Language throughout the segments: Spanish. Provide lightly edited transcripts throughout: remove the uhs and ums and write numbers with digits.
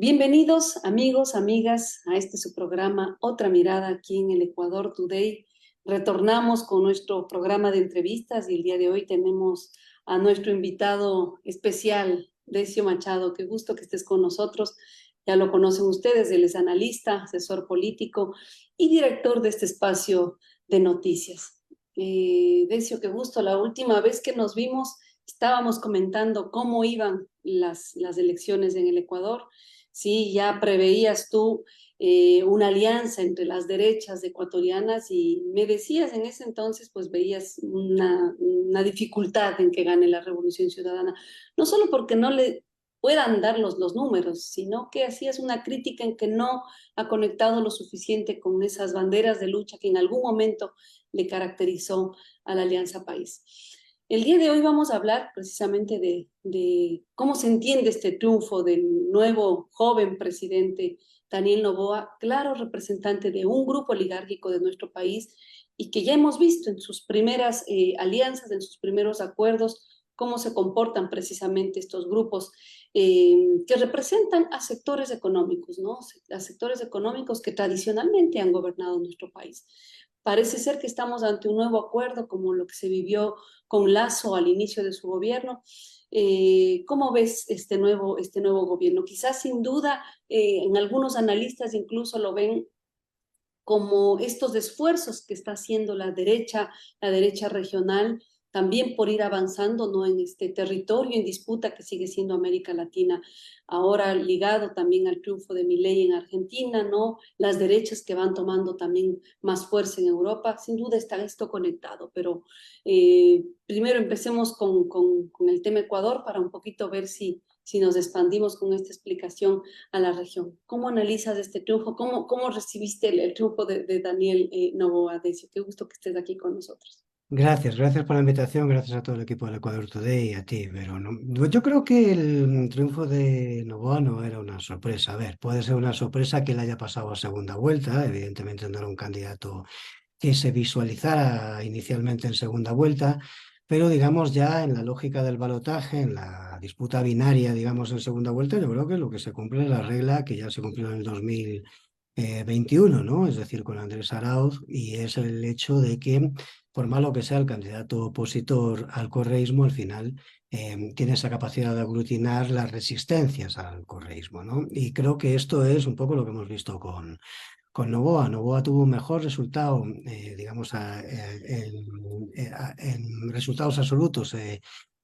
Bienvenidos amigos, amigas, a este su programa Otra Mirada aquí en el Ecuador Today. Retornamos con nuestro programa de entrevistas y el día de hoy tenemos a nuestro invitado especial, Decio Machado. Qué gusto que estés con nosotros. Ya lo conocen ustedes, él es analista, asesor político y director de este espacio de noticias. Decio, qué gusto. La última vez que nos vimos estábamos comentando cómo iban las elecciones en el Ecuador. Sí, ya preveías tú una alianza entre las derechas ecuatorianas y me decías en ese entonces, pues veías una dificultad en que gane la Revolución Ciudadana, no solo porque no le puedan dar los números, sino que hacías una crítica en que no ha conectado lo suficiente con esas banderas de lucha que en algún momento le caracterizó a la Alianza País. El día de hoy vamos a hablar precisamente de cómo se entiende este triunfo del nuevo joven presidente Daniel Noboa, claro representante de un grupo oligárquico de nuestro país y que ya hemos visto en sus primeras alianzas, en sus primeros acuerdos, cómo se comportan precisamente estos grupos que representan a sectores económicos, ¿no? A sectores económicos que tradicionalmente han gobernado nuestro país. Parece ser que estamos ante un nuevo acuerdo, como lo que se vivió con Lasso al inicio de su gobierno. ¿Cómo ves este nuevo gobierno? Quizás sin duda, en algunos analistas incluso lo ven como estos esfuerzos que está haciendo la derecha regional, también por ir avanzando, ¿no?, en este territorio en disputa que sigue siendo América Latina, ahora ligado también al triunfo de Milei en Argentina, ¿no?, las derechas que van tomando también más fuerza en Europa. Sin duda está esto conectado, pero primero empecemos con el tema Ecuador para un poquito ver si nos expandimos con esta explicación a la región. ¿Cómo analizas este triunfo? ¿Cómo recibiste el triunfo de Daniel Noboa, Decio? Qué gusto que estés aquí con nosotros. Gracias por la invitación, gracias a todo el equipo del Ecuador Today y a ti, Vero. Yo creo que el triunfo de Noboa no era una sorpresa. A ver, puede ser una sorpresa que él haya pasado a segunda vuelta, evidentemente no era un candidato que se visualizara inicialmente en segunda vuelta, pero digamos ya en la lógica del balotaje, en la disputa binaria, digamos en segunda vuelta, yo creo que lo que se cumple es la regla que ya se cumplió en el 2021, ¿no? Es decir, con Andrés Arauz, y es el hecho de que, por malo que sea el candidato opositor al correísmo, al final tiene esa capacidad de aglutinar las resistencias al correísmo, ¿no? Y creo que esto es un poco lo que hemos visto con Noboa. Noboa tuvo un mejor resultado, digamos, en resultados absolutos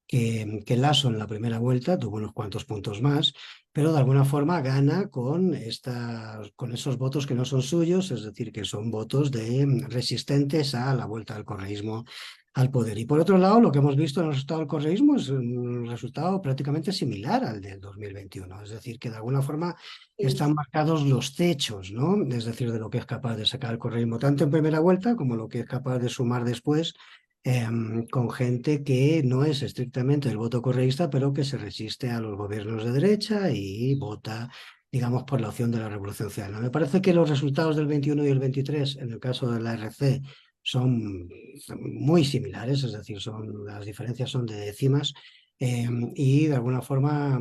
que Lasso en la primera vuelta, tuvo unos cuantos puntos más, pero de alguna forma gana con esos votos que no son suyos, es decir, que son votos de resistentes a la vuelta del correísmo al poder. Y por otro lado, lo que hemos visto en el resultado del correísmo es un resultado prácticamente similar al del 2021, es decir, que de alguna forma están Sí. marcados los techos, ¿no? Es decir, de lo que es capaz de sacar el correísmo tanto en primera vuelta como lo que es capaz de sumar después con gente que no es estrictamente el voto correísta, pero que se resiste a los gobiernos de derecha y vota, digamos, por la opción de la Revolución Ciudadana. Me parece que los resultados del 21 y el 23, en el caso de la RC, son muy similares, es decir, las diferencias son de décimas. Y de alguna forma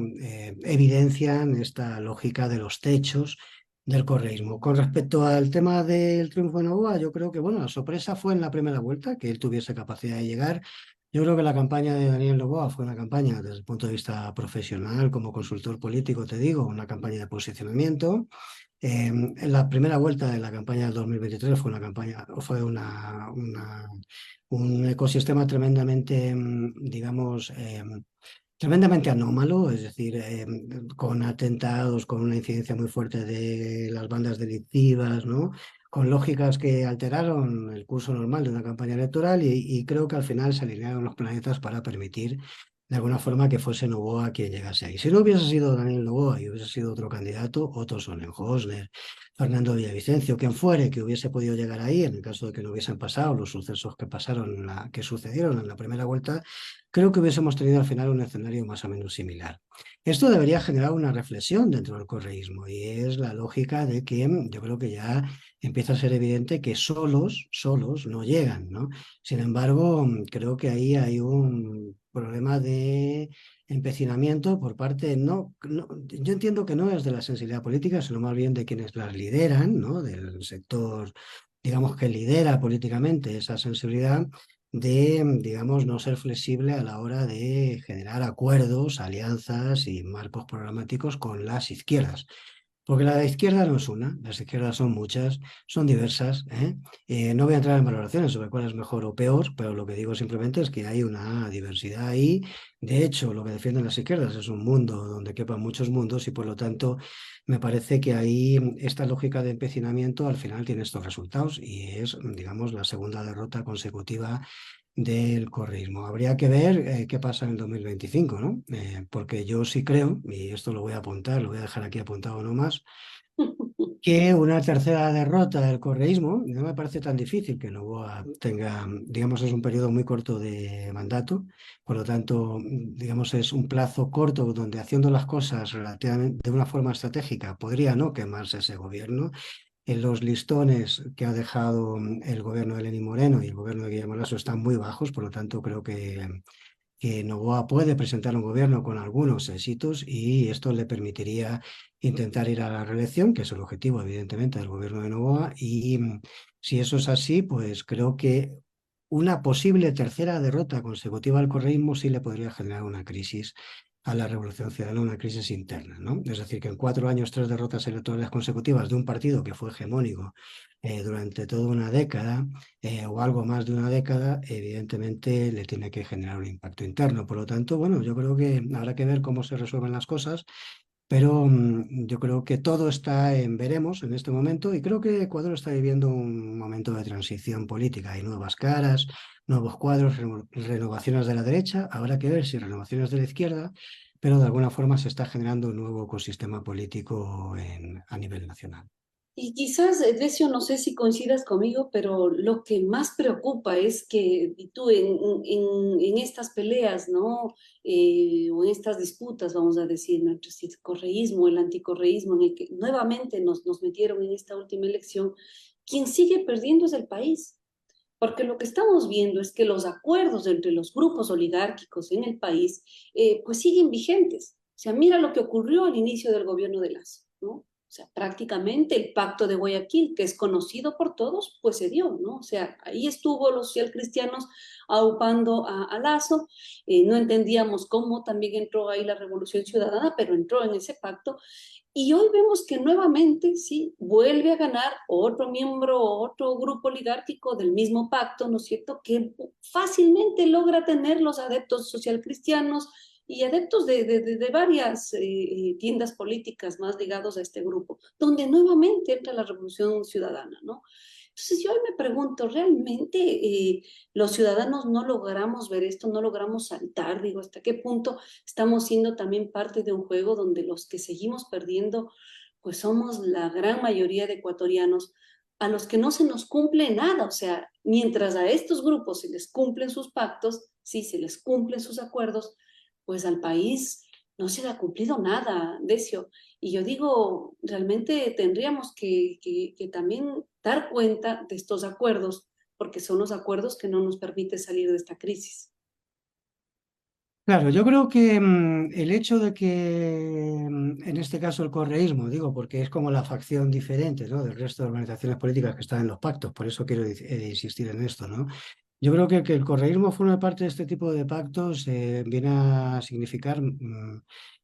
evidencian esta lógica de los techos del correísmo. Con respecto al tema del triunfo de Noboa, yo creo que bueno, la sorpresa fue en la primera vuelta, que él tuviese capacidad de llegar. Yo creo que la campaña de Daniel Noboa fue una campaña desde el punto de vista profesional, como consultor político, te digo, una campaña de posicionamiento. En la primera vuelta de la campaña del 2023 fue un ecosistema tremendamente, digamos, tremendamente anómalo, es decir, con atentados, con una incidencia muy fuerte de las bandas delictivas, ¿no? Con lógicas que alteraron el curso normal de una campaña electoral y creo que al final se alinearon los planetas para permitir de alguna forma que fuese Noboa quien llegase ahí. Si no hubiese sido Daniel Noboa y hubiese sido otro candidato, Otto Sonnenhösner, Fernando Villavicencio, quien fuere que hubiese podido llegar ahí, en el caso de que no hubiesen pasado los sucesos que pasaron, que sucedieron en la primera vuelta, creo que hubiésemos tenido al final un escenario más o menos similar. Esto debería generar una reflexión dentro del correísmo y es la lógica de que yo creo que ya empieza a ser evidente que solos no llegan, ¿no? Sin embargo, creo que ahí hay problema de empecinamiento por parte, yo entiendo que no es de la sensibilidad política, sino más bien de quienes las lideran, ¿no? Del sector, digamos, que lidera políticamente esa sensibilidad de, digamos, no ser flexible a la hora de generar acuerdos, alianzas y marcos programáticos con las izquierdas. Porque la izquierda no es una, las izquierdas son muchas, son diversas, ¿eh? No voy a entrar en valoraciones sobre cuál es mejor o peor, pero lo que digo simplemente es que hay una diversidad ahí. De hecho, lo que defienden las izquierdas es un mundo donde quepan muchos mundos y por lo tanto me parece que ahí esta lógica de empecinamiento al final tiene estos resultados y es, digamos, la segunda derrota consecutiva del correísmo. Habría que ver qué pasa en el 2025, ¿no? Porque yo sí creo, y esto lo voy a apuntar, lo voy a dejar aquí apuntado nomás, que una tercera derrota del correísmo no me parece tan difícil que Noboa tenga, digamos, es un periodo muy corto de mandato, por lo tanto, digamos, es un plazo corto donde haciendo las cosas relativamente de una forma estratégica podría no quemarse ese gobierno. En los listones que ha dejado el gobierno de Lenín Moreno y el gobierno de Guillermo Lasso están muy bajos, por lo tanto creo que Noboa puede presentar un gobierno con algunos éxitos y esto le permitiría intentar ir a la reelección, que es el objetivo evidentemente del gobierno de Noboa, y si eso es así, pues creo que una posible tercera derrota consecutiva al correísmo sí le podría generar una crisis a la Revolución Ciudadana, una crisis interna, ¿no? Es decir, que en 4 años, 3 derrotas electorales consecutivas de un partido que fue hegemónico durante toda una década o algo más de una década, evidentemente le tiene que generar un impacto interno. Por lo tanto, bueno, yo creo que habrá que ver cómo se resuelven las cosas, pero yo creo que todo está en veremos en este momento y creo que Ecuador está viviendo un momento de transición política. Hay nuevas caras, nuevos cuadros, renovaciones de la derecha. Habrá que ver si renovaciones de la izquierda, pero de alguna forma se está generando un nuevo ecosistema político a nivel nacional. Y quizás, Decio, no sé si coincidas conmigo, pero lo que más preocupa es que y tú en estas peleas, ¿no? O en estas disputas, vamos a decir, entre el correísmo, el anticorreísmo, en el que nuevamente nos metieron en esta última elección, quien sigue perdiendo es el país. Porque lo que estamos viendo es que los acuerdos entre los grupos oligárquicos en el país, pues siguen vigentes. O sea, mira lo que ocurrió al inicio del gobierno de Lazo, ¿no? O sea, prácticamente el pacto de Guayaquil, que es conocido por todos, pues se dio, ¿no? O sea, ahí estuvo los socialcristianos aupando a Lazo, no entendíamos cómo también entró ahí la Revolución Ciudadana, pero entró en ese pacto y hoy vemos que nuevamente, sí, vuelve a ganar otro miembro, otro grupo oligárquico del mismo pacto, ¿no es cierto?, que fácilmente logra tener los adeptos socialcristianos y adeptos de varias tiendas políticas más ligados a este grupo, donde nuevamente entra la revolución ciudadana, ¿no? Entonces yo hoy me pregunto, ¿realmente los ciudadanos no logramos ver esto, no logramos saltar? Digo, ¿hasta qué punto estamos siendo también parte de un juego donde los que seguimos perdiendo, pues somos la gran mayoría de ecuatorianos a los que no se nos cumple nada? O sea, mientras a estos grupos se les cumplen sus pactos, sí, se les cumplen sus acuerdos, pues al país no se le ha cumplido nada, Decio. Y yo digo, realmente tendríamos que también dar cuenta de estos acuerdos, porque son los acuerdos que no nos permiten salir de esta crisis. Claro, yo creo que el hecho de que en este caso el correísmo, digo, porque es como la facción diferente, ¿no? Del resto de organizaciones políticas que están en los pactos, por eso quiero insistir en esto, ¿no? Yo creo que el correísmo forma parte de este tipo de pactos viene a significar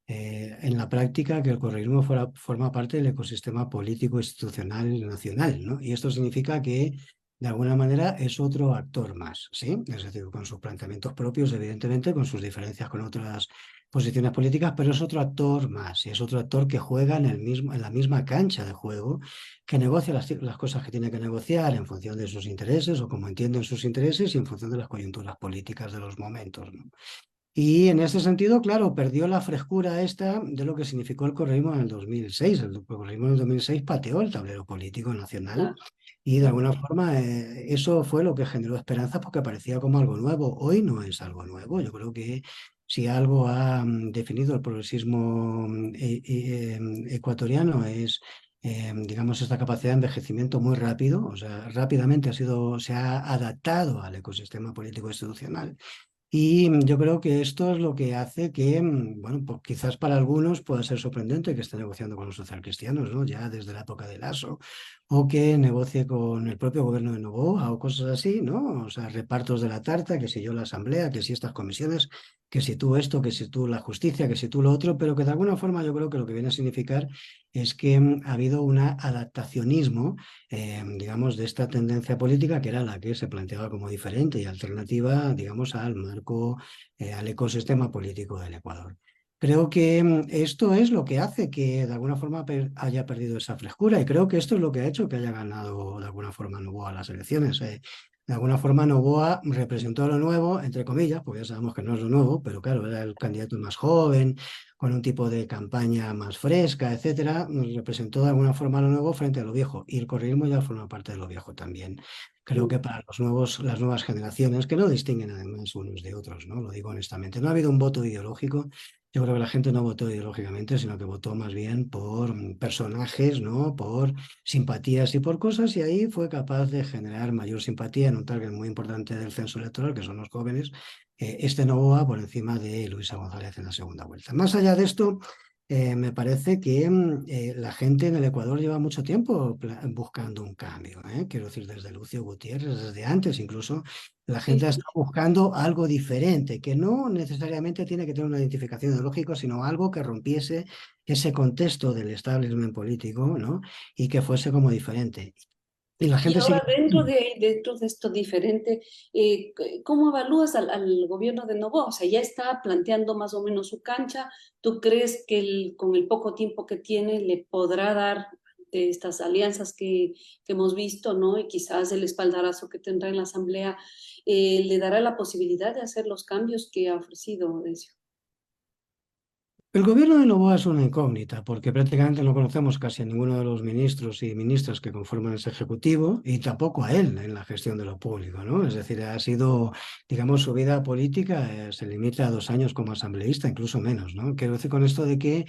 en la práctica que el correísmo forma parte del ecosistema político institucional nacional, ¿no? Y esto significa que de alguna manera es otro actor más, ¿sí? Es decir, con sus planteamientos propios, evidentemente, con sus diferencias con otras posiciones políticas, pero es otro actor más, y es otro actor que juega en la misma cancha de juego, que negocia las cosas que tiene que negociar en función de sus intereses o como entienden sus intereses y en función de las coyunturas políticas de los momentos, ¿no? Y en ese sentido, claro, perdió la frescura esta de lo que significó el correísmo en el 2006. El correísmo en el 2006 pateó el tablero político nacional Claro, y de claro. alguna forma eso fue lo que generó esperanza porque parecía como algo nuevo. Hoy no es algo nuevo. Yo creo que si algo ha definido el progresismo ecuatoriano es, digamos, esta capacidad de envejecimiento muy rápido. O sea, rápidamente se ha adaptado al ecosistema político institucional Y yo creo que esto es lo que hace que, bueno, pues quizás para algunos pueda ser sorprendente que esté negociando con los socialcristianos, ¿no? Ya desde la época de Lasso, o que negocie con el propio gobierno de Noboa o cosas así, ¿no? O sea, repartos de la tarta, que si yo la asamblea, que si estas comisiones, que si tú esto, que si tú la justicia, que si tú lo otro, pero que de alguna forma yo creo que lo que viene a significar es que ha habido un adaptacionismo, digamos, de esta tendencia política que era la que se planteaba como diferente y alternativa, digamos, al marco, al ecosistema político del Ecuador. Creo que esto es lo que hace que de alguna forma haya perdido esa frescura y creo que esto es lo que ha hecho que haya ganado de alguna forma Noboa las elecciones. De alguna forma Noboa representó lo nuevo, entre comillas, porque ya sabemos que no es lo nuevo, pero claro, era el candidato más joven, con un tipo de campaña más fresca, etcétera, nos representó de alguna forma lo nuevo frente a lo viejo. Y el correísmo ya forma parte de lo viejo también. Creo que para los nuevos, las nuevas generaciones, que no distinguen además unos de otros, ¿no? Lo digo honestamente, no ha habido un voto ideológico. Yo creo que la gente no votó ideológicamente, sino que votó más bien por personajes, ¿no? Por simpatías y por cosas, y ahí fue capaz de generar mayor simpatía en un target muy importante del censo electoral, que son los jóvenes, este Novoa por encima de Luisa González en la segunda vuelta. Más allá de esto, me parece que la gente en el Ecuador lleva mucho tiempo buscando un cambio, ¿eh? Quiero decir, desde Lucio Gutiérrez, desde antes incluso, la Sí, gente está buscando algo diferente, que no necesariamente tiene que tener una identificación ideológica, sino algo que rompiese ese contexto del establishment político, ¿no? Y que fuese como diferente. Y la y gente sigue. ahora dentro de esto diferente, ¿cómo evalúas al gobierno de Noboa? O sea, ya está planteando más o menos su cancha. ¿Tú crees que con el poco tiempo que tiene le podrá dar de estas alianzas que hemos visto, ¿no? Y quizás el espaldarazo que tendrá en la Asamblea, le dará la posibilidad de hacer los cambios que ha ofrecido, Decio? El gobierno de Noboa es una incógnita porque prácticamente no conocemos casi a ninguno de los ministros y ministras que conforman ese ejecutivo y tampoco a él en la gestión de lo público, ¿no? Es decir, ha sido, digamos, su vida política se limita a 2 años como asambleísta, incluso menos, ¿no? Quiero decir con esto de que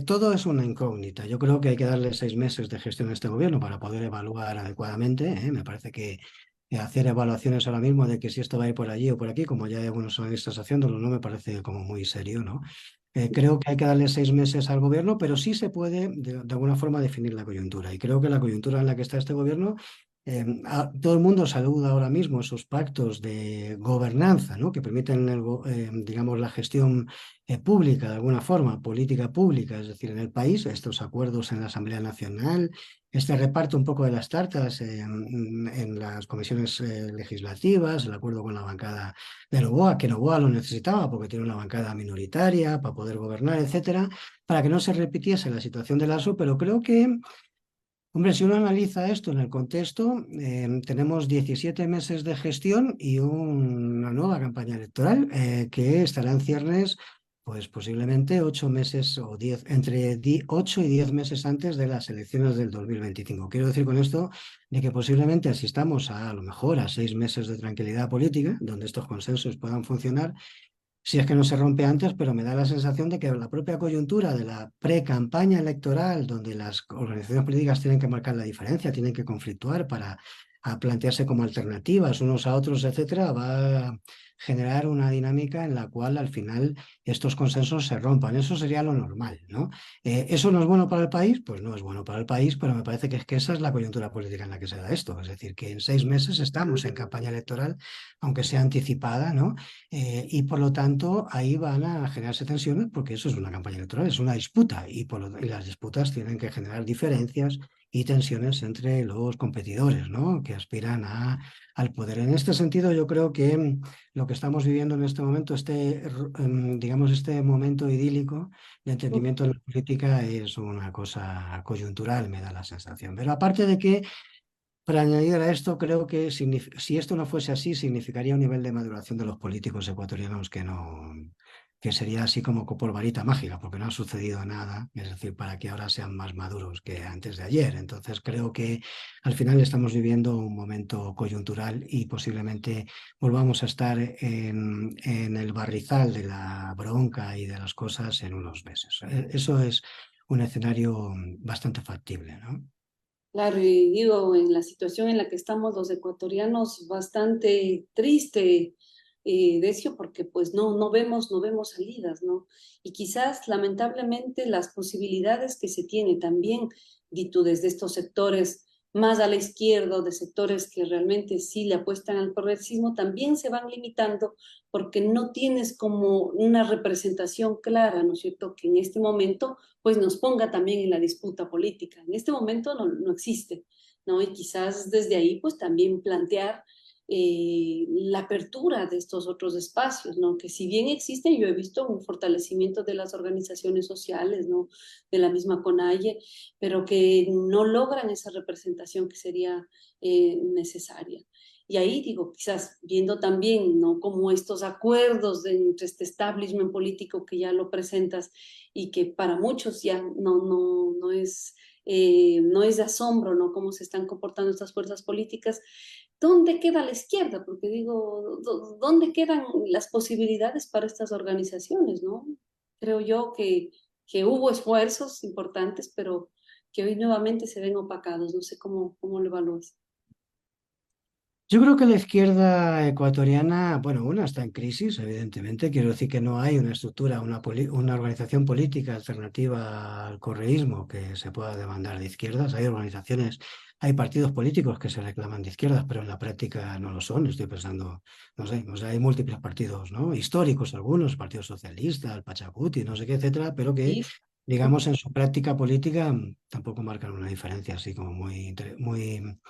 todo es una incógnita. Yo creo que hay que darle 6 meses de gestión a este gobierno para poder evaluar adecuadamente, ¿eh? Me parece que hacer evaluaciones ahora mismo de que si esto va a ir por allí o por aquí, como ya hay algunos analistas haciéndolo, no me parece como muy serio, ¿no? Creo que hay que darle 6 meses al gobierno, pero sí se puede de alguna forma definir la coyuntura. Y creo que la coyuntura en la que está este gobierno, todo el mundo saluda ahora mismo esos pactos de gobernanza, ¿no? Que permiten, digamos, la gestión pública, de alguna forma, política pública, es decir, en el país, estos acuerdos en la Asamblea Nacional, este reparto un poco de las tartas en las comisiones legislativas, el acuerdo con la bancada de Noboa, que Noboa lo necesitaba porque tiene una bancada minoritaria para poder gobernar, etcétera, para que no se repitiese la situación de Lasso, pero creo que, hombre, si uno analiza esto en el contexto, tenemos 17 meses de gestión y una nueva campaña electoral que estará en ciernes, pues posiblemente 8 meses o 10, entre 8 y 10 meses antes de las elecciones del 2025. Quiero decir con esto de que posiblemente asistamos a lo mejor a 6 meses de tranquilidad política, donde estos consensos puedan funcionar si es que no se rompe antes, pero me da la sensación de que la propia coyuntura de la pre-campaña electoral, donde las organizaciones políticas tienen que marcar la diferencia, tienen que conflictuar para plantearse como alternativas unos a otros, etcétera, va a generar una dinámica en la cual al final estos consensos se rompan. Eso sería lo normal, ¿no? ¿Eso no es bueno para el país? Pues no es bueno para el país, pero me parece que es que esa es la coyuntura política en la que se da esto. Es decir, que en 6 meses estamos en campaña electoral, aunque sea anticipada, ¿no? Y por lo tanto ahí van a generarse tensiones porque eso es una campaña electoral, es una disputa y las disputas tienen que generar diferencias y tensiones entre los competidores, ¿no? Que aspiran al poder. En este sentido, yo creo que lo que estamos viviendo en este momento, digamos, este momento idílico de entendimiento de la política es una cosa coyuntural, me da la sensación. Pero aparte de que para añadir a esto, creo que si esto no fuese así, significaría un nivel de maduración de los políticos ecuatorianos que no, que sería así como por varita mágica, porque no ha sucedido nada, es decir, para que ahora sean más maduros que antes de ayer. Entonces creo que al final estamos viviendo un momento coyuntural y posiblemente volvamos a estar en el barrizal de la bronca y de las cosas en unos meses. Eso es un escenario bastante factible, ¿no? Claro, y digo, en la situación en la que estamos los ecuatorianos, bastante triste, Decio, porque pues no vemos, no vemos salidas, ¿no? Y quizás, lamentablemente, las posibilidades que se tiene también, di tú, desde estos sectores más a la izquierda, o de sectores que realmente sí le apuestan al progresismo, también se van limitando porque no tienes como una representación clara, ¿no es cierto?, que en este momento pues nos ponga también en la disputa política. En este momento no existe, ¿no? Y quizás desde ahí pues también plantear la apertura de estos otros espacios, ¿no? Que si bien existen, yo he visto un fortalecimiento de las organizaciones sociales, ¿no? De la misma CONAIE, pero que no logran esa representación que sería necesaria. Y ahí digo, quizás viendo también, ¿no?, como estos acuerdos entre este establishment político que ya lo presentas y que para muchos ya no es de asombro, ¿no?, cómo se están comportando estas fuerzas políticas. ¿Dónde queda la izquierda? Porque digo, ¿dónde quedan las posibilidades para estas organizaciones, no? Creo yo que hubo esfuerzos importantes, pero que hoy nuevamente se ven opacados. No sé cómo lo evalúas. Yo creo que la izquierda ecuatoriana, bueno, una está en crisis, evidentemente. Quiero decir que no hay una estructura, una organización política alternativa al correísmo que se pueda demandar de izquierdas. Hay organizaciones, hay partidos políticos que se reclaman de izquierdas, pero en la práctica no lo son. Estoy pensando, no sé, o sea, hay múltiples partidos, ¿no? Históricos algunos, el Partido Socialista, el Pachacuti, no sé qué, etcétera, pero que Sí, digamos, en su práctica política tampoco marcan una diferencia así como muy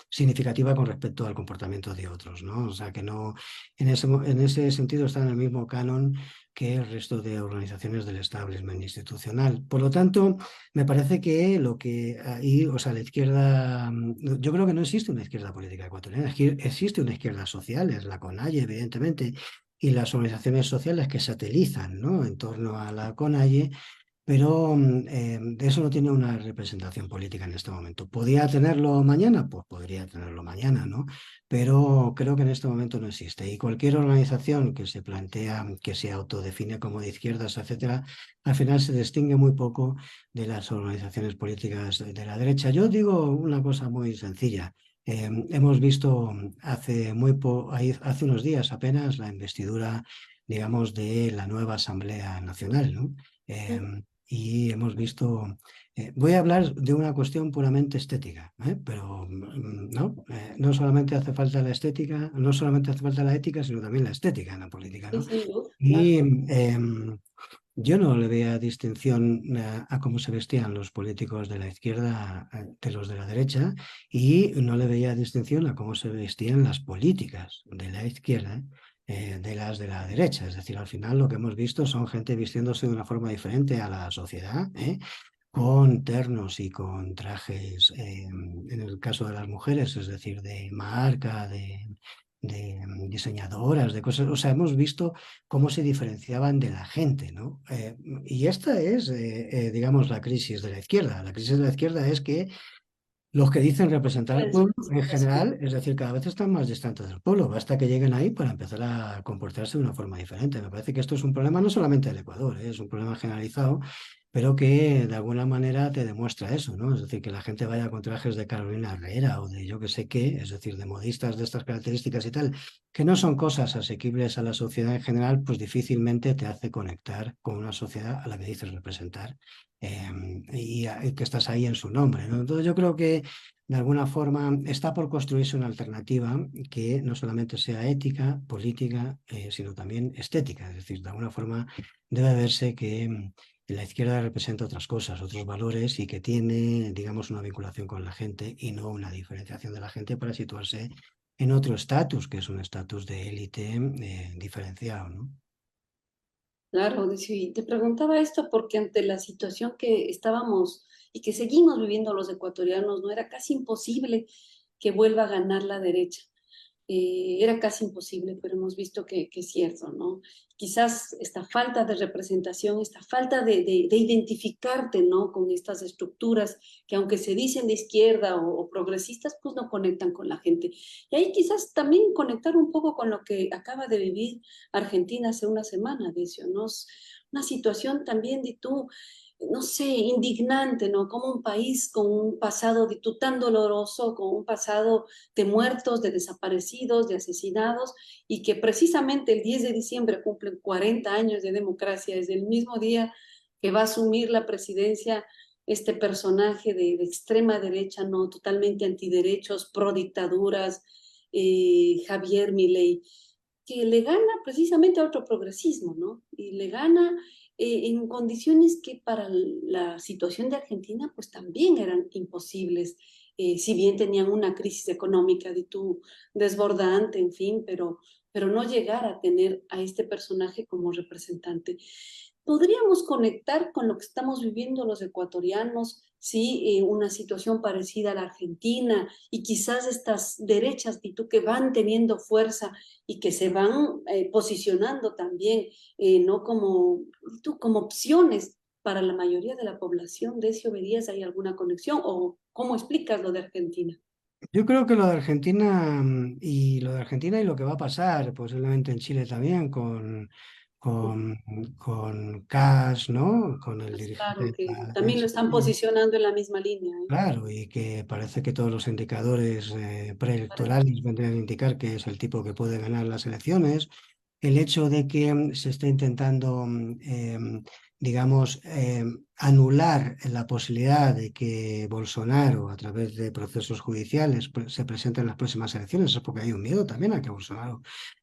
significativa con respecto al comportamiento de otros, ¿no? O sea, que no, en ese sentido está en el mismo canon que el resto de organizaciones del establishment institucional. Por lo tanto, me parece que lo que ahí, o sea, la izquierda, yo creo que no existe una izquierda política ecuatoriana, existe una izquierda social, es la CONAIE, evidentemente, y las organizaciones sociales que satelizan, ¿no?, en torno a la CONAIE, pero eso no tiene una representación política en este momento. ¿Podría tenerlo mañana? Pues podría tenerlo mañana, ¿no? Pero creo que en este momento no existe. Y cualquier organización que se plantea, que se autodefine como de izquierdas, etcétera, al final se distingue muy poco de las organizaciones políticas de la derecha. Yo digo una cosa muy sencilla. Hemos visto hace unos días apenas la investidura, digamos, de la nueva Asamblea Nacional, ¿no? Y hemos visto, voy a hablar de una cuestión puramente estética, pero no, no solamente hace falta la estética, no solamente hace falta la ética, sino también la estética en la política, sí, ¿no? sí, Y claro. yo no le veía distinción a cómo se vestían los políticos de la izquierda de los de la derecha, y no le veía distinción a cómo se vestían las políticas de la izquierda de las de la derecha. Es decir, al final lo que hemos visto son gente vistiéndose de una forma diferente a la sociedad, con ternos y con trajes, en el caso de las mujeres, es decir, de marca, de diseñadoras, de cosas. O sea, hemos visto cómo se diferenciaban de la gente, ¿no? Y esta es, digamos, la crisis de la izquierda. La crisis de la izquierda es que los que dicen representar al pueblo, en general, es decir, cada vez están más distantes del pueblo. Basta que lleguen ahí para empezar a comportarse de una forma diferente. Me parece que esto es un problema no solamente del Ecuador, es un problema generalizado, pero que de alguna manera te demuestra eso, ¿no? Es decir, que la gente vaya con trajes de Carolina Herrera o de yo que sé qué, es decir, de modistas de estas características y tal, que no son cosas asequibles a la sociedad en general, pues difícilmente te hace conectar con una sociedad a la que dices representar. Y que estás ahí en su nombre, ¿no? Entonces yo creo que de alguna forma está por construirse una alternativa que no solamente sea ética, política, sino también estética. Es decir, de alguna forma debe verse que la izquierda representa otras cosas, otros valores, y que tiene, digamos, una vinculación con la gente y no una diferenciación de la gente para situarse en otro estatus, que es un estatus de élite diferenciado, ¿no? Claro, y te preguntaba esto porque ante la situación que estábamos y que seguimos viviendo los ecuatorianos, no era casi imposible que vuelva a ganar la derecha. Era casi imposible, pero hemos visto que es cierto, ¿no? Quizás esta falta de representación, esta falta de identificarte, ¿no?, con estas estructuras que aunque se dicen de izquierda o progresistas, pues no conectan con la gente. Y ahí quizás también conectar un poco con lo que acaba de vivir Argentina hace una semana, Decio, ¿no? Una situación también de tú. no sé, indignante, ¿no? Como un país con un pasado tan doloroso, con un pasado de muertos, de desaparecidos, de asesinados, y que precisamente el 10 de diciembre cumplen 40 años de democracia, es el mismo día que va a asumir la presidencia este personaje de extrema derecha, ¿no? Totalmente antiderechos, pro dictaduras, Javier Milei, que le gana precisamente a otro progresismo, ¿no? Y le gana en condiciones que para la situación de Argentina pues también eran imposibles, si bien tenían una crisis económica de tu desbordante, en fin, pero no llegar a tener a este personaje como representante. ¿Podríamos conectar con lo que estamos viviendo los ecuatorianos? Sí, una situación parecida a la Argentina y quizás estas derechas, y tú, que van teniendo fuerza y que se van posicionando también, no como, tú, como opciones para la mayoría de la población. ¿Decio, verías hay alguna conexión o cómo explicas lo de Argentina? Yo creo que lo de Argentina y lo de Argentina y lo que va a pasar posiblemente en Chile también con, con Kast, ¿no? Con el Pues dirigente claro de que la también lo derecha. están posicionando en la misma línea, ¿eh? Claro, y que parece que todos los indicadores Parece. preelectorales vendrían a indicar que es el tipo que puede ganar las elecciones. El hecho de que se esté intentando, digamos, anular la posibilidad de que Bolsonaro, a través de procesos judiciales, se presente en las próximas elecciones, es porque hay un miedo también a que Bolsonaro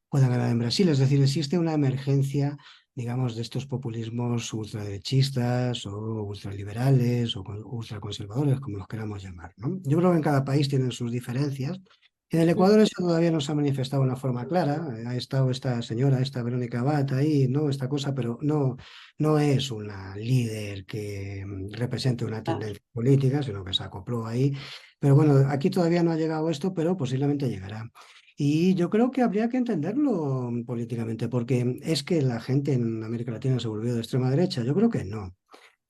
pueda ganar en Brasil. Es decir, existe una emergencia, digamos, de estos populismos ultraderechistas o ultraliberales o ultraconservadores, como los queramos llamar, ¿no? Yo creo que en cada país tienen sus diferencias. En el Ecuador eso todavía no se ha manifestado de una forma clara. Ha estado esta señora, esta Verónica Abad ahí, ¿no? Esta cosa, pero no es una líder que represente una Claro. tendencia política, sino que se acopló ahí. Pero bueno, aquí todavía no ha llegado esto, pero posiblemente llegará. Y yo creo que habría que entenderlo políticamente, porque es que la gente en América Latina se volvió de extrema derecha. Yo creo que no.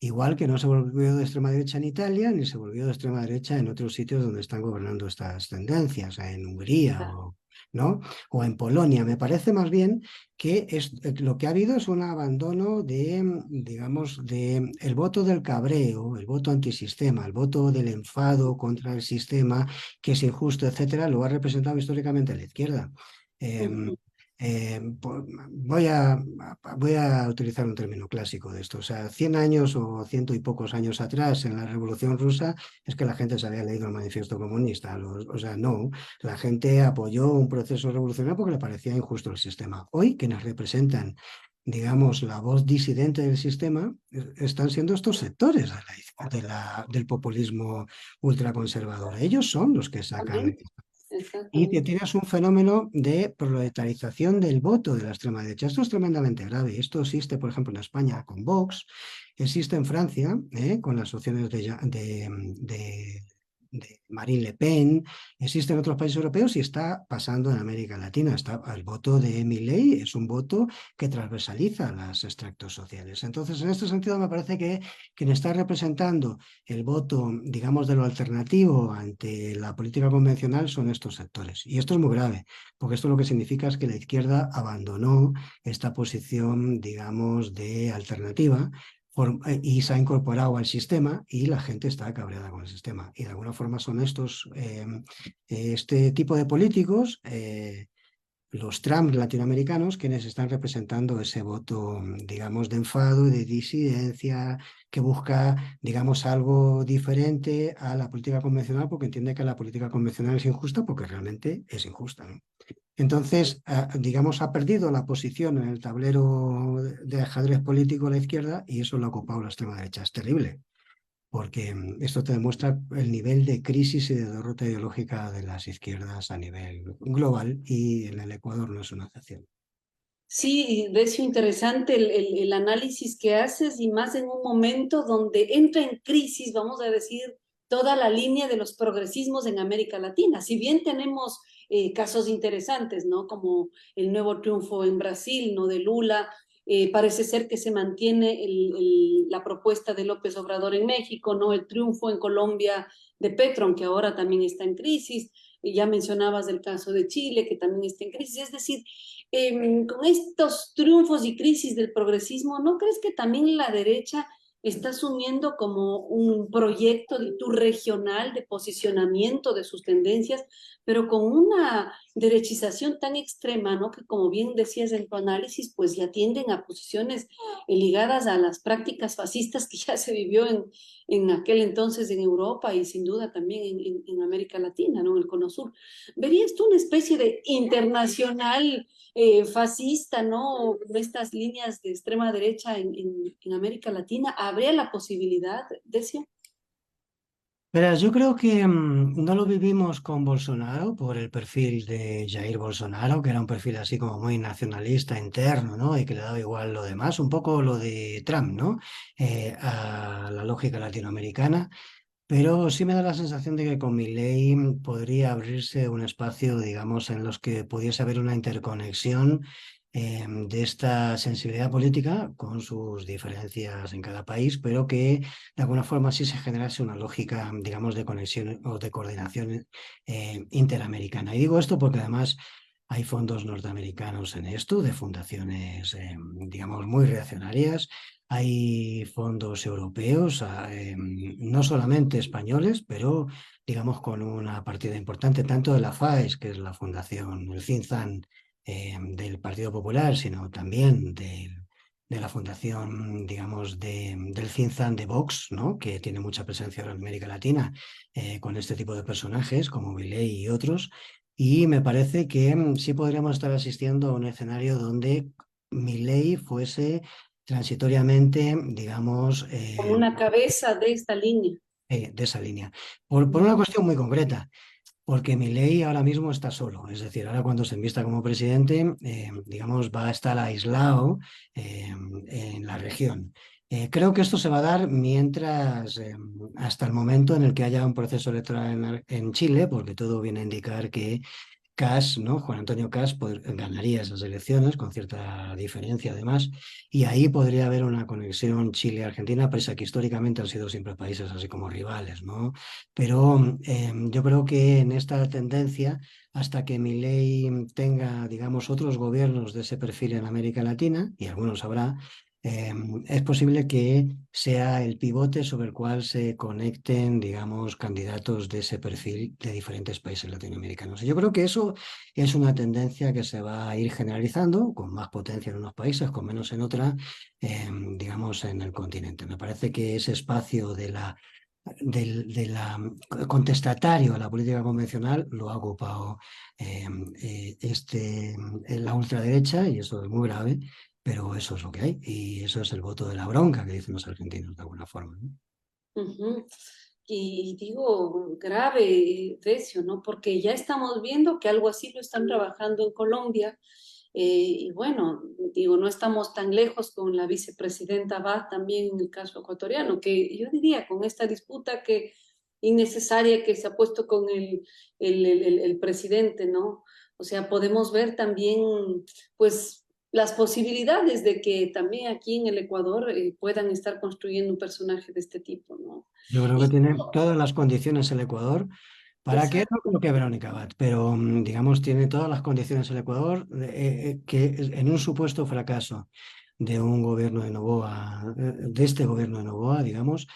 Igual que no se volvió de extrema derecha en Italia, ni se volvió de extrema derecha en otros sitios donde están gobernando estas tendencias, en Hungría Claro. o, ¿no? O en Polonia. Me parece más bien que lo que ha habido es un abandono de, digamos, de el voto del cabreo, el voto antisistema, el voto del enfado contra el sistema, que es injusto, etcétera, lo ha representado históricamente la izquierda. Em, Ujú. voy a utilizar un término clásico de esto. O sea, 100 años o ciento y pocos años atrás, en la Revolución Rusa, es que la gente se había leído el Manifiesto Comunista. O sea, no, la gente apoyó un proceso revolucionario porque le parecía injusto el sistema. Hoy, quienes representan, digamos, la voz disidente del sistema, están siendo estos sectores del populismo ultraconservador. Ellos son los que sacan. Exactamente, Y que exactamente. tienes un fenómeno de proletarización del voto de la extrema derecha. Esto es tremendamente grave. Esto existe, por ejemplo, en España con Vox, existe en Francia con las opciones de Marine Le Pen, existe en otros países europeos y está pasando en América Latina. El voto de Milei es un voto que transversaliza los extractos sociales. Entonces, en este sentido, me parece que quien está representando el voto, digamos, de lo alternativo ante la política convencional son estos sectores. Y esto es muy grave, porque esto lo que significa es que la izquierda abandonó esta posición, digamos, de alternativa y se ha incorporado al sistema y la gente está cabreada con el sistema. Y de alguna forma son este tipo de políticos, los Trump latinoamericanos, quienes están representando ese voto, digamos, de enfado y de disidencia, que busca, digamos, algo diferente a la política convencional, porque entiende que la política convencional es injusta, porque realmente es injusta, ¿no? Entonces, digamos, ha perdido la posición en el tablero de ajedrez político a la izquierda y eso lo ha ocupado la extrema derecha. Es terrible porque esto te demuestra el nivel de crisis y de derrota ideológica de las izquierdas a nivel global y en el Ecuador no es una excepción. Sí, Decio, interesante el análisis que haces, y más en un momento donde entra en crisis, vamos a decir, toda la línea de los progresismos en América Latina. Si bien tenemos casos interesantes, ¿no? Como el nuevo triunfo en Brasil, ¿no? De Lula, parece ser que se mantiene la propuesta de López Obrador en México, ¿no? El triunfo en Colombia de Petro, aunque ahora también está en crisis. Ya mencionabas el caso de Chile, que también está en crisis. Es decir, con estos triunfos y crisis del progresismo, ¿no crees que también la derecha está asumiendo como un proyecto de tu regional de posicionamiento de sus tendencias, pero con una derechización tan extrema, ¿no? Que como bien decías en tu análisis, pues ya tienden a posiciones ligadas a las prácticas fascistas que ya se vivió en aquel entonces en Europa y sin duda también en América Latina, ¿no? En el Cono Sur. ¿Verías tú una especie de internacional fascista, ¿no? Con estas líneas de extrema derecha en América Latina, ¿habría la posibilidad, decía? Verás, yo creo que no lo vivimos con Bolsonaro por el perfil de Jair Bolsonaro, que era un perfil así como muy nacionalista interno, ¿no? Y que le daba igual lo demás, un poco lo de Trump, ¿no? A la lógica latinoamericana. Pero sí me da la sensación de que con Milei podría abrirse un espacio, digamos, en los que pudiese haber una interconexión de esta sensibilidad política con sus diferencias en cada país, pero que de alguna forma sí se generase una lógica, digamos, de conexión o de coordinación interamericana. Y digo esto porque además hay fondos norteamericanos en esto, de fundaciones, digamos, muy reaccionarias. Hay fondos europeos, no solamente españoles, pero digamos con una partida importante tanto de la FAES, que es la fundación, el think tank del Partido Popular, sino también de la fundación, digamos, del think tank de Vox, ¿no? Que tiene mucha presencia ahora en América Latina, con este tipo de personajes como Milei y otros. Y me parece que sí podríamos estar asistiendo a un escenario donde Milei fuese transitoriamente, digamos, Como una cabeza de esta línea. de esa línea. Por una cuestión muy concreta, porque Milei ahora mismo está solo, es decir, ahora cuando se envista como presidente, digamos, va a estar aislado en la región. Creo que esto se va a dar mientras, hasta el momento en el que haya un proceso electoral en Chile, porque todo viene a indicar que Kast, ¿no? Juan Antonio Kast ganaría esas elecciones con cierta diferencia además, y ahí podría haber una conexión Chile-Argentina, pese a que históricamente han sido siempre países así como rivales, ¿no? Pero yo creo que en esta tendencia, hasta que Milei tenga, digamos, otros gobiernos de ese perfil en América Latina, y algunos habrá, es posible que sea el pivote sobre el cual se conecten, digamos, candidatos de ese perfil de diferentes países latinoamericanos. Y yo creo que eso es una tendencia que se va a ir generalizando, con más potencia en unos países, con menos en otras, digamos, en el continente. Me parece que ese espacio de la contestatario a la política convencional lo ha ocupado eh, la ultraderecha, y eso es muy grave, pero eso es lo que hay, y eso es el voto de la bronca que dicen los argentinos de alguna forma, ¿no? Ujú. Y digo, grave, Decio, ¿no? Porque ya estamos viendo que algo así lo están trabajando en Colombia. Y bueno, digo, no estamos tan lejos con la vicepresidenta Abad también en el caso ecuatoriano, que yo diría con esta disputa que innecesaria que se ha puesto con el presidente, ¿no? O sea, podemos ver también, pues, las posibilidades de que también aquí en el Ecuador puedan estar construyendo un personaje de este tipo, ¿no? Yo creo que Y tiene todas las condiciones el Ecuador. ¿Para qué? No exacto. creo que Verónica Abad, pero digamos, tiene todas las condiciones el Ecuador que en un supuesto fracaso de un gobierno de Noboa, de este gobierno de Noboa, digamos,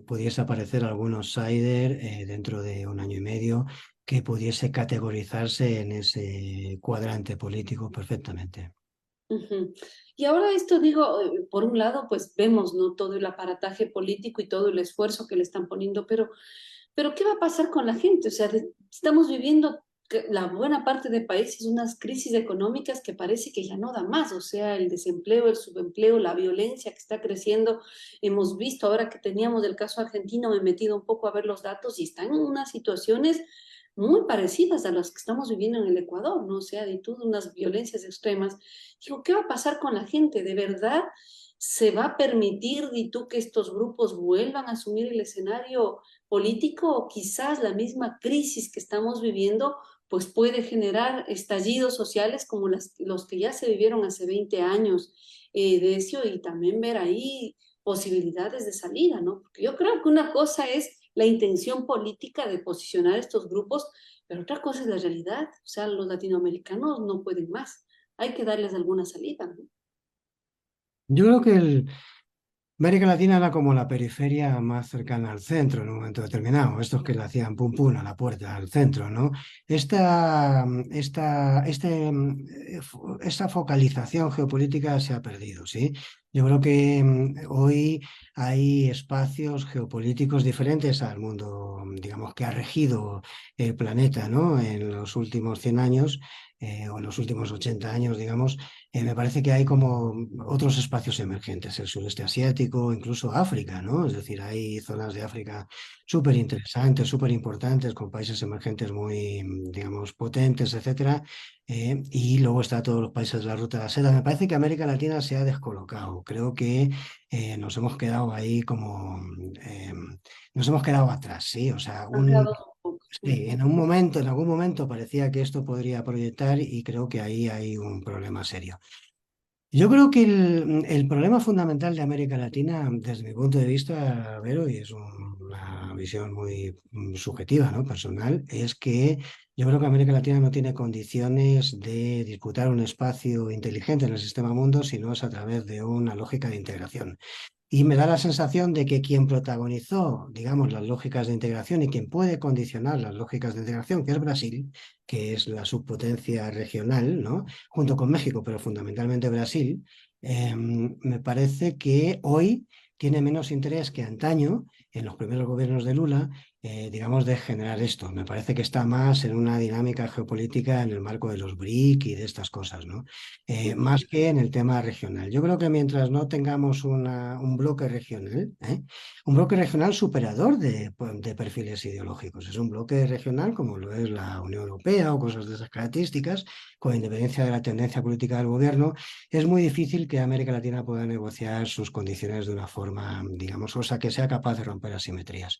pudiese aparecer algún outsider dentro de un año y medio que pudiese categorizarse en ese cuadrante político perfectamente. Ujú. Y ahora esto digo, por un lado, pues vemos, ¿no? Todo el aparataje político y todo el esfuerzo que le están poniendo, pero ¿qué va a pasar con la gente? O sea, estamos viviendo la buena parte del país es unas crisis económicas que parece que ya no da más, o sea, el desempleo, el subempleo, la violencia que está creciendo. Hemos visto ahora que teníamos el caso argentino, me he metido un poco a ver los datos y están en unas situaciones muy parecidas a las que estamos viviendo en el Ecuador, ¿no? O sea, de todas unas violencias extremas. Digo, ¿qué va a pasar con la gente? ¿De verdad se va a permitir, di tú, que estos grupos vuelvan a asumir el escenario político? O quizás la misma crisis que estamos viviendo pues puede generar estallidos sociales como los que ya se vivieron hace 20 años de eso, y también ver ahí posibilidades de salida, ¿no? Porque yo creo que una cosa es la intención política de posicionar estos grupos, pero otra cosa es la realidad. O sea, los latinoamericanos no pueden más. Hay que darles alguna salida, ¿no? Yo creo que América Latina era como la periferia más cercana al centro en un momento determinado, estos que le hacían pum pum a la puerta al centro, ¿no? Esta focalización geopolítica se ha perdido, ¿sí? Yo creo que hoy hay espacios geopolíticos diferentes al mundo, digamos, que ha regido el planeta, ¿no? En los últimos 100 años, o en los últimos 80 años, digamos. Me parece que hay como otros espacios emergentes, el sureste asiático, incluso África, ¿no? Es decir, hay zonas de África súper interesantes, súper importantes, con países emergentes muy, digamos, potentes, etcétera. Y luego está todos los países de la Ruta de la Seda. Me parece que América Latina se ha descolocado. Creo que nos hemos quedado ahí como, nos hemos quedado atrás, ¿sí? O sea, Marcados un poco. sí, Ujú. en algún momento parecía que esto podría proyectar y creo que ahí hay un problema serio. Yo creo que el problema fundamental de América Latina, desde mi punto de vista, Vero, y es una visión muy subjetiva, ¿no? Personal, es que yo creo que América Latina no tiene condiciones de disputar un espacio inteligente en el sistema mundo, sino es a través de una lógica de integración. Y me da la sensación de que quien protagonizó, digamos, las lógicas de integración y quien puede condicionar las lógicas de integración, que es Brasil, que es la subpotencia regional, ¿no? Junto con México, pero fundamentalmente Brasil, me parece que hoy tiene menos interés que antaño, en los primeros gobiernos de Lula, digamos, de generar esto. Me parece que está más en una dinámica geopolítica en el marco de los BRIC y de estas cosas, ¿no? Más que en el tema regional. Yo creo que mientras no tengamos un bloque regional, un bloque regional superador de perfiles ideológicos, es un bloque regional como lo es la Unión Europea o cosas de esas características, con independencia de la tendencia política del gobierno, es muy difícil que América Latina pueda negociar sus condiciones de una forma, digamos, o sea, que sea capaz de romper asimetrías.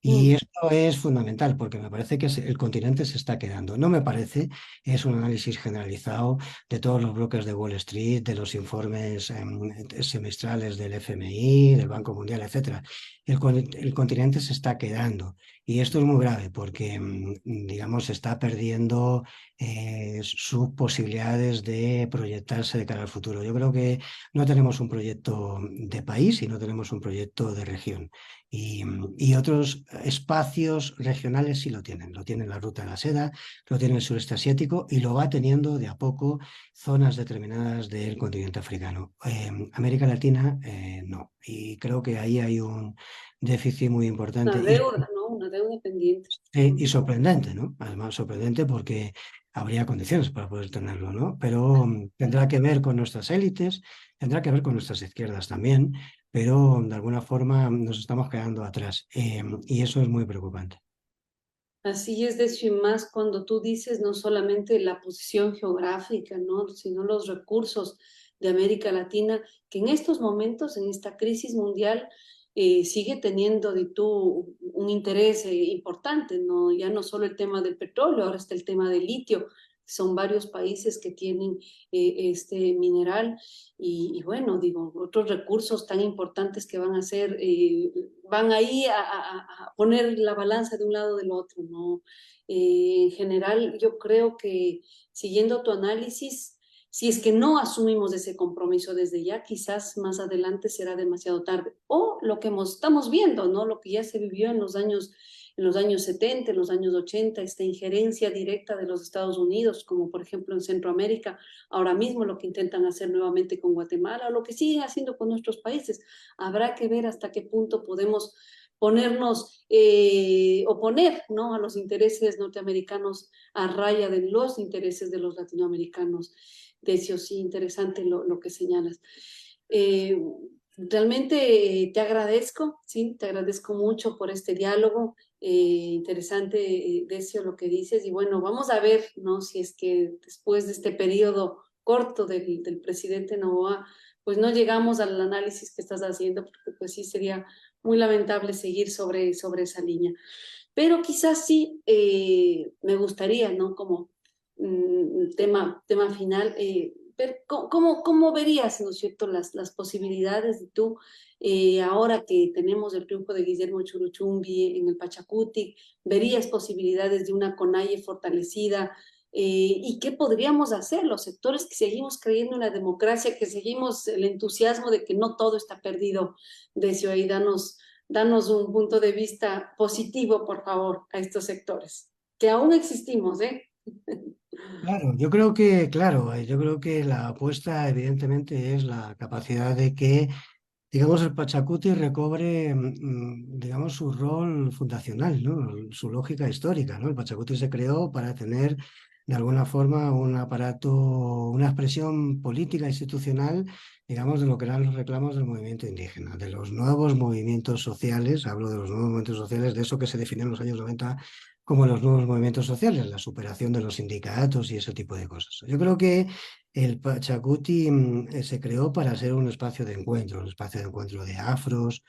Y Mm. esto es fundamental porque me parece que el continente se está quedando. No me parece, es un análisis generalizado de todos los bloques de Wall Street, de los informes semestrales del FMI, del Banco Mundial, etcétera. El continente se está quedando y esto es muy grave porque, digamos, se está perdiendo sus posibilidades de proyectarse de cara al futuro. Yo creo que no tenemos un proyecto de país y no tenemos un proyecto de región. Y otros espacios regionales sí lo tienen. Lo tiene la Ruta de la Seda, lo tiene el sureste asiático y lo va teniendo de a poco zonas determinadas del continente africano. América Latina no. Y creo que ahí hay un déficit muy importante Una deuda, ¿no? Una deuda pendiente. y sorprendente, ¿no? Además, sorprendente porque habría condiciones para poder tenerlo, ¿no? Pero tendrá que ver con nuestras élites, tendrá que ver con nuestras izquierdas también, pero de alguna forma nos estamos quedando atrás y eso es muy preocupante. Así es, de hecho, y más cuando tú dices no solamente la posición geográfica, ¿no? Sino los recursos de América Latina, que en estos momentos, en esta crisis mundial, sigue teniendo de tú un interés importante, ¿no? Ya no solo el tema del petróleo, ahora está el tema del litio. Son varios países que tienen este mineral y bueno, digo, otros recursos tan importantes que van a ser, van ahí a poner la balanza de un lado del otro, ¿no? En general, yo creo que siguiendo tu análisis, si es que no asumimos ese compromiso desde ya, quizás más adelante será demasiado tarde. O lo que estamos viendo, ¿no? Lo que ya se vivió en los años 70, en los años 80, esta injerencia directa de los Estados Unidos, como por ejemplo en Centroamérica, ahora mismo lo que intentan hacer nuevamente con Guatemala, o lo que siguen haciendo con nuestros países. Habrá que ver hasta qué punto podemos ponernos, oponer, ¿no? A los intereses norteamericanos a raya de los intereses de los latinoamericanos. Decio, sí, interesante lo que señalas. Eh, Realmente te agradezco, sí, te agradezco mucho por este diálogo. Interesante, Decio, lo que dices. Y bueno, vamos a ver, ¿no? Si es que después de este periodo corto del presidente Novoa, pues no llegamos al análisis que estás haciendo, porque pues sí sería muy lamentable seguir sobre esa línea. Pero quizás sí me gustaría, ¿no? Como tema final, ver cómo verías, ¿no es cierto?, las posibilidades de tú, ahora que tenemos el triunfo de Guillermo Churuchumbi en el Pachacuti, verías posibilidades de una CONAIE fortalecida, ¿Y qué podríamos hacer los sectores que seguimos creyendo en la democracia, que seguimos el entusiasmo de que no todo está perdido? Decio, ahí danos un punto de vista positivo, por favor, a estos sectores, que aún existimos, ¿eh? Claro, yo creo que la apuesta evidentemente es la capacidad de que, digamos, el Pachacuti recobre, digamos, su rol fundacional, ¿no? Su lógica histórica, ¿no? El Pachacuti se creó para tener, de alguna forma, un aparato, una expresión política institucional, digamos, de lo que eran los reclamos del movimiento indígena, de los nuevos movimientos sociales, hablo de los nuevos movimientos sociales, de eso que se definió en los años 90 como los nuevos movimientos sociales, la superación de los sindicatos y ese tipo de cosas. Yo creo que el Pachacuti se creó para ser un espacio de encuentro de afros,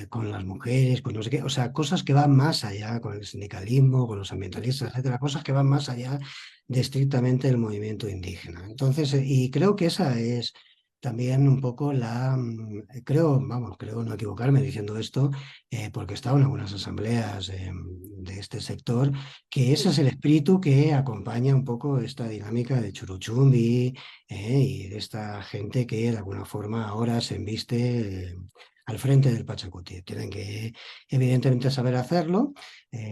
con las mujeres, con no sé qué, o sea, cosas que van más allá, con el sindicalismo, con los ambientalistas, etcétera, cosas que van más allá de estrictamente el movimiento indígena. Entonces, y creo que esa es también un poco creo, vamos, creo no equivocarme diciendo esto, porque he estado en algunas asambleas de este sector, que ese es el espíritu que acompaña un poco esta dinámica de Churuchumbi, y de esta gente que de alguna forma ahora se embiste al frente del Pachacuti. Tienen que, evidentemente, saber hacerlo,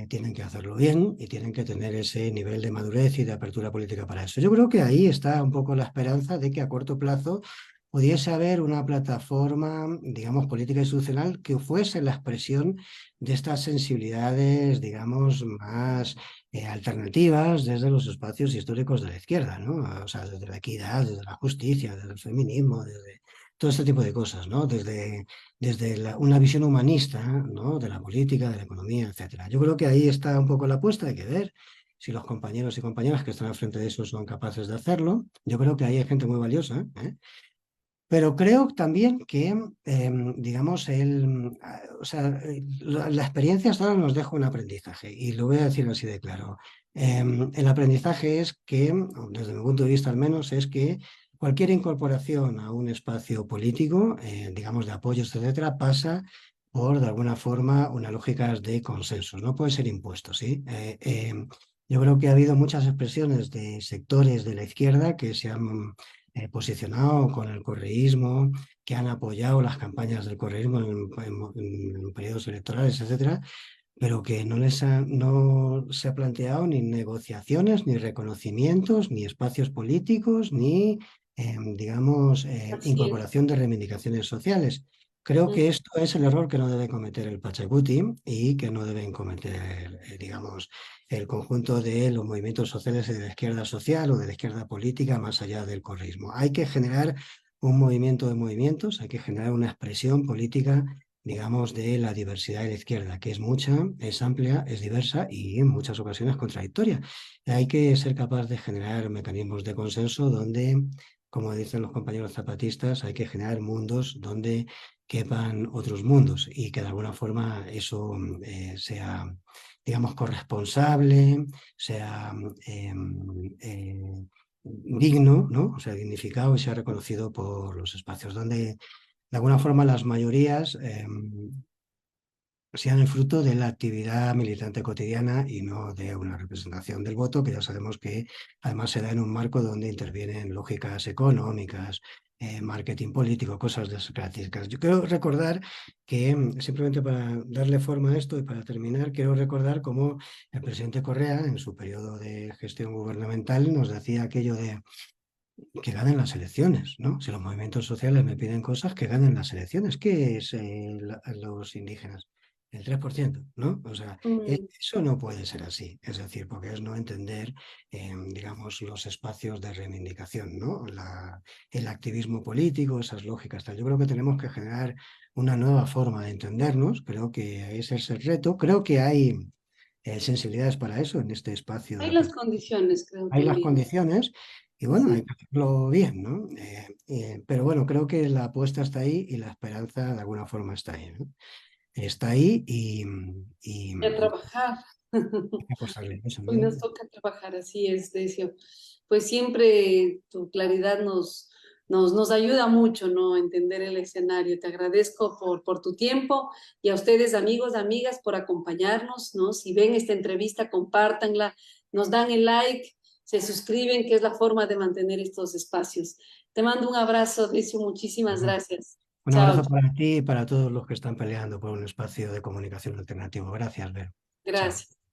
tienen que hacerlo bien y tienen que tener ese nivel de madurez y de apertura política para eso. Yo creo que ahí está un poco la esperanza de que a corto plazo pudiese haber una plataforma, digamos, política institucional que fuese la expresión de estas sensibilidades, digamos, más alternativas desde los espacios históricos de la izquierda, ¿no? O sea, desde la equidad, desde la justicia, desde el feminismo, desde todo este tipo de cosas, ¿no? Desde una visión humanista, ¿no? De la política, de la economía, etcétera. Yo creo que ahí está un poco la apuesta, hay que ver si los compañeros y compañeras que están al frente de eso son capaces de hacerlo. Yo creo que ahí hay gente muy valiosa, ¿eh? Pero creo también que, digamos, o sea, la experiencia hasta ahora nos deja un aprendizaje, y lo voy a decir así de claro. El aprendizaje es que, desde mi punto de vista al menos, es que cualquier incorporación a un espacio político, digamos, de apoyos, etcétera, pasa por, de alguna forma, una lógica de consensos. No puede ser impuesto, ¿sí? Yo creo que ha habido muchas expresiones de sectores de la izquierda que se han posicionado con el correísmo, que han apoyado las campañas del correísmo en periodos electorales, etcétera, pero que no se ha planteado ni negociaciones, ni reconocimientos, ni espacios políticos, ni, digamos, Así es. incorporación de reivindicaciones sociales. Creo Mm. que esto es el error que no debe cometer el Pachacuti y que no deben cometer, digamos, el conjunto de los movimientos sociales de la izquierda social o de la izquierda política más allá del correísmo. Hay que generar un movimiento de movimientos, hay que generar una expresión política, digamos, de la diversidad de la izquierda, que es mucha, es amplia, es diversa y en muchas ocasiones contradictoria. Hay que ser capaz de generar mecanismos de consenso donde, como dicen los compañeros zapatistas, hay que generar mundos donde quepan otros mundos y que de alguna forma eso sea, digamos, corresponsable, sea digno, ¿no? O sea, dignificado y sea reconocido por los espacios donde de alguna forma las mayorías sean el fruto de la actividad militante cotidiana y no de una representación del voto, que ya sabemos que además se da en un marco donde intervienen lógicas económicas, marketing político, cosas de esas características. Yo quiero recordar que, simplemente para darle forma a esto y para terminar, quiero recordar cómo el presidente Correa, en su periodo de gestión gubernamental, nos decía aquello de que ganen las elecciones, ¿no? Si los movimientos sociales me piden cosas, que ganen las elecciones. ¿Qué es los indígenas? El 3%, ¿no? O sea, Mm. eso no puede ser así. Es decir, porque es no entender, digamos, los espacios de reivindicación, ¿no? El activismo político, esas lógicas, tal. Yo creo que tenemos que generar una nueva forma de entendernos. Creo que ese es el reto. Creo que hay sensibilidades para eso en este espacio de Hay las apertura. condiciones, creo Hay las también. condiciones y bueno, hay Sí. que hacerlo bien, ¿no? Pero bueno, creo que la apuesta está ahí y la esperanza de alguna forma está ahí, ¿no? Está ahí Y a y trabajar. hay que apostarle a eso, Hoy ¿no? nos toca trabajar, así es, Decio. Pues siempre tu claridad nos ayuda mucho, ¿no? A entender el escenario. Te agradezco por tu tiempo y a ustedes, amigos, amigas, por acompañarnos, ¿no? Si ven esta entrevista, compártanla, nos dan el like, se suscriben, que es la forma de mantener estos espacios. Te mando un abrazo, Decio, muchísimas Ujú. gracias. Un Chao, abrazo para ti y para todos los que están peleando por un espacio de comunicación alternativo. Gracias, Vero. Chao. gracias.